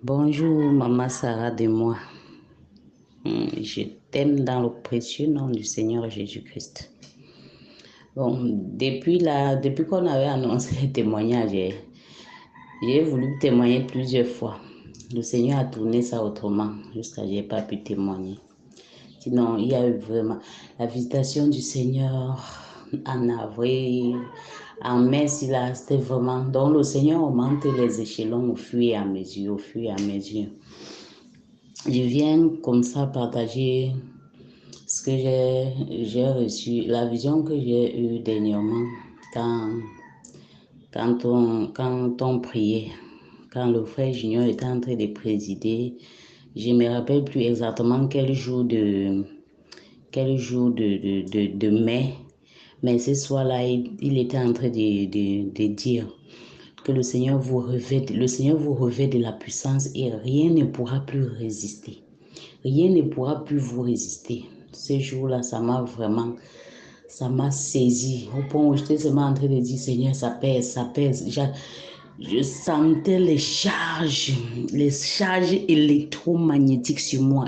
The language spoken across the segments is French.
Bonjour, Maman Sarah de moi. Je t'aime dans le précieux nom du Seigneur Jésus-Christ. Bon, depuis qu'on avait annoncé le témoignage, j'ai voulu témoigner plusieurs fois. Le Seigneur a tourné ça autrement, jusqu'à ce que je n'ai pas pu témoigner. Sinon, il y a eu vraiment la visitation du Seigneur en avril, en mai, c'était vraiment. Donc, le Seigneur augmente les échelons au fur et à mesure, au fur et à mesure. Je viens comme ça partager ce que j'ai reçu, la vision que j'ai eue dernièrement quand on priait, quand le frère Junior était en train de présider. Je ne me rappelle plus exactement quel jour de mai, mais ce soir-là, il était en train de dire que le Seigneur vous revêt de la puissance et rien ne pourra plus résister. Rien ne pourra plus vous résister. Ce jour-là, ça m'a saisi. Au point où j'étais seulement en train de dire, Seigneur, ça pèse, ça pèse. Je sentais les charges électromagnétiques sur moi.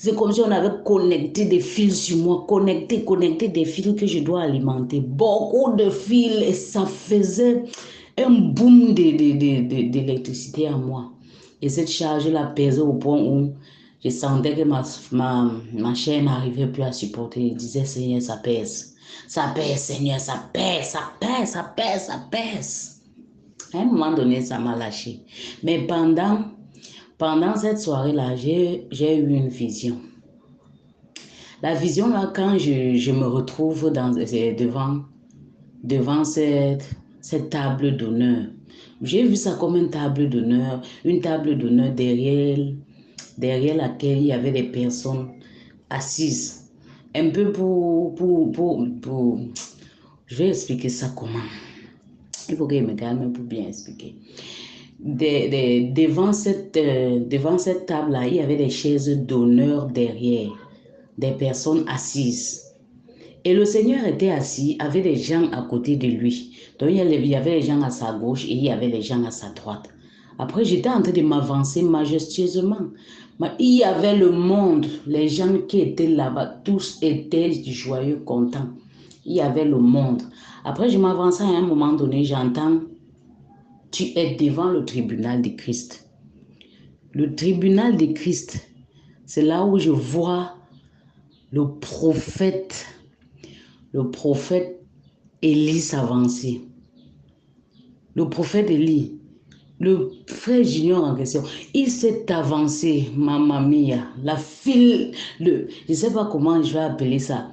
C'est comme si on avait connecté des fils sur moi, connecté des fils que je dois alimenter. Beaucoup de fils et ça faisait un boom d'électricité en moi. Et cette charge-là pesait au point où je sentais que ma chair n'arrivait plus à supporter. Je disais, Seigneur, ça pèse. Ça pèse, Seigneur, ça pèse, ça pèse, ça pèse, ça pèse. À un moment donné, ça m'a lâché. Mais pendant cette soirée-là, j'ai eu une vision. La vision, là, quand je me retrouve devant cette table d'honneur, j'ai vu ça comme une table d'honneur derrière laquelle il y avait des personnes assises. Un peu je vais expliquer ça comment. Il faut que je me calme pour bien expliquer. Devant cette table-là, il y avait des chaises d'honneur derrière, des personnes assises. Et le Seigneur était assis avec des gens à côté de lui. Donc, il y avait les gens à sa gauche et il y avait les gens à sa droite. Après, j'étais en train de m'avancer majestueusement. Mais il y avait le monde, les gens qui étaient là-bas, tous étaient joyeux, contents. Il y avait le monde. Après, je m'avançais à un moment donné, j'entends, tu es devant le tribunal de Christ. Le tribunal de Christ, c'est là où je vois le prophète Élie s'avancer. Le prophète Élie, le frère Junior en question, il s'est avancé, mamma mia, la file, je ne sais pas comment je vais appeler ça,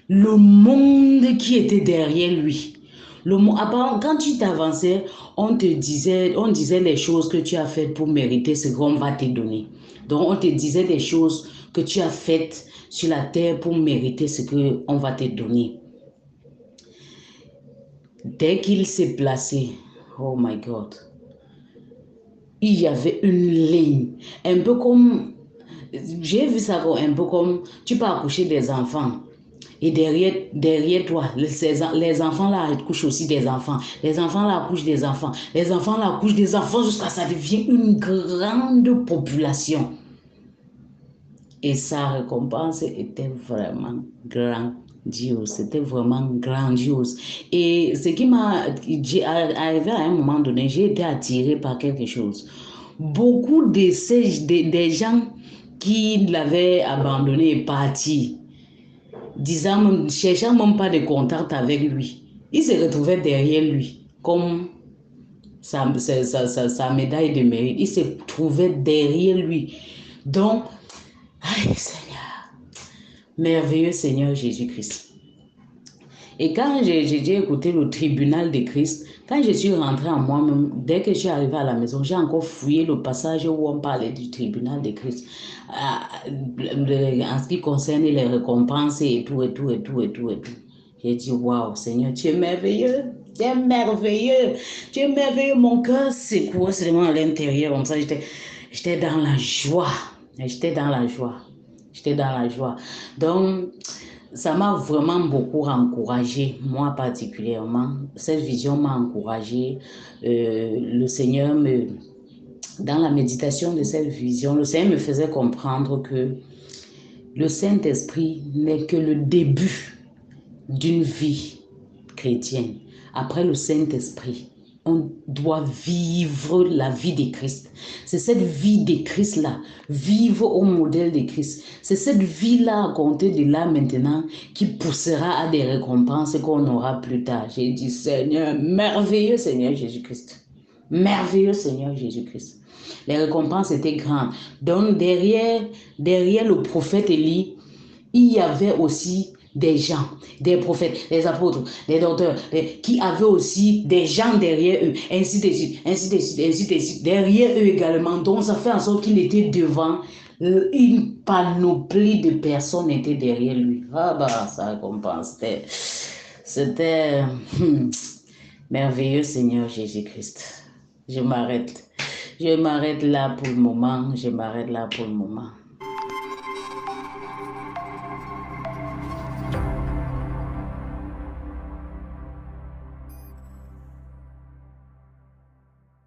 le monde qui était derrière lui. Apparemment, quand tu t'avançais, on disait les choses que tu as faites pour mériter ce qu'on va te donner. Donc, on te disait des choses que tu as faites sur la terre pour mériter ce qu'on va te donner. Dès qu'il s'est placé, oh my God, il y avait une ligne, un peu comme, j'ai vu ça un peu comme, tu peux accoucher des enfants. Et derrière toi, les enfants là accouchent aussi des enfants. Les enfants là accouchent des enfants. Les enfants là accouchent des enfants jusqu'à ça devient une grande population. Et sa récompense était vraiment grandiose. C'était vraiment grandiose. Et ce qui arrivé à un moment donné, j'ai été attirée par quelque chose. Beaucoup des gens qui l'avaient abandonné et parti, cherchant même pas de contact avec lui, ils se retrouvaient derrière lui, comme sa médaille de mérite. Ils se trouvaient derrière lui. Donc, aïe Seigneur, merveilleux Seigneur Jésus-Christ. Et quand j'ai écouté le tribunal de Christ, quand je suis rentrée en moi-même, dès que je suis arrivée à la maison, j'ai encore fouillé le passage où on parlait du tribunal de Christ. En ce qui concerne les récompenses et tout. J'ai dit, waouh, Seigneur, tu es merveilleux. Tu es merveilleux. Tu es merveilleux. Mon cœur secouait seulement à l'intérieur. Comme ça, j'étais dans la joie. J'étais dans la joie. Donc, ça m'a vraiment beaucoup encouragée, moi particulièrement. Cette vision m'a encouragée. Le Seigneur dans la méditation de cette vision, le Seigneur me faisait comprendre que le Saint-Esprit n'est que le début d'une vie chrétienne. Après le Saint-Esprit, on doit vivre la vie de Christ. C'est cette vie de Christ-là, vivre au modèle de Christ. C'est cette vie-là à compter de là maintenant qui poussera à des récompenses qu'on aura plus tard. J'ai dit, Seigneur, merveilleux Seigneur Jésus-Christ. Merveilleux Seigneur Jésus-Christ. Les récompenses étaient grandes. Donc derrière le prophète Élie, il y avait aussi des gens, des prophètes, des apôtres, des docteurs, qui avaient aussi des gens derrière eux, ainsi de suite, ainsi de suite, ainsi de suite, derrière eux également. Donc ça fait en sorte qu'il était devant, une panoplie de personnes étaient derrière lui. Ah bah, ça récompense. C'était merveilleux Seigneur Jésus-Christ. Je m'arrête là pour le moment, je m'arrête là pour le moment.